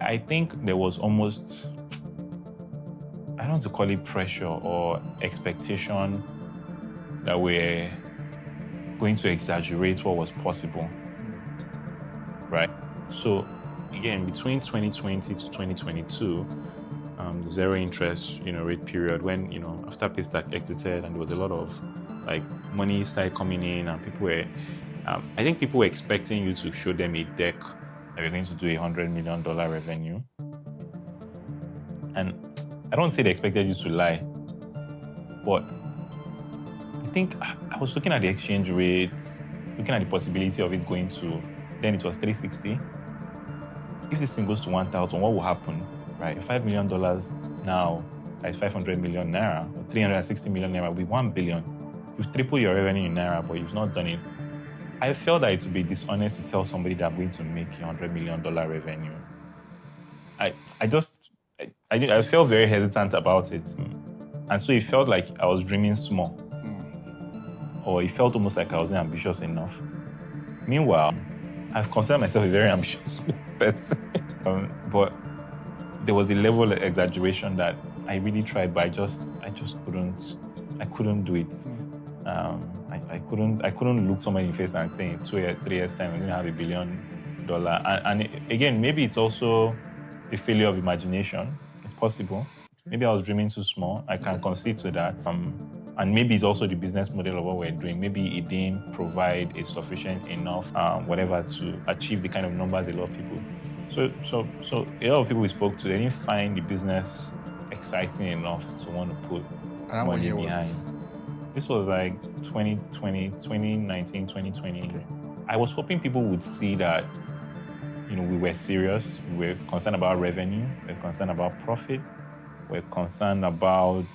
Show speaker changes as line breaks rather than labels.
I think there was almost, I don't want to call it pressure or expectation that we're going to exaggerate what was possible, right? So again, between 2020 to 2022, the zero interest, rate period when, after Paystack exited and there was a lot of money started coming in and people were, I think people were expecting you to show them a deck that we're going to do $100 million revenue. And I don't say they expected you to lie, but I think I was looking at the exchange rates, looking at the possibility of it going to, then it was 360. If this thing goes to 1,000, what will happen, right? $5 million now, that's 500 million Naira, or 360 million Naira will be 1 billion. You've tripled your revenue in Naira, but you've not done it. I felt that it would be dishonest to tell somebody that I'm going to make $100 million revenue. I felt very hesitant about it. And so it felt like I was dreaming small. Or it felt almost like I wasn't ambitious enough. Meanwhile, I've considered myself a very ambitious person. But there was a level of exaggeration that I really tried, but I just couldn't do it. I couldn't look somebody in the face and say in 3 years time I'm going to have $1 billion. And again, maybe it's also a failure of imagination. It's possible. Maybe I was dreaming too small. I can concede to that. And maybe it's also the business model of what we're doing. Maybe it didn't provide a sufficient enough whatever to achieve the kind of numbers a lot of people. So a lot of people we spoke to, they didn't find the business exciting enough to want to put money behind. This was like 2019, 2020. Okay. I was hoping people would see that, we were serious. We were concerned about revenue. We were concerned about profit. We were concerned about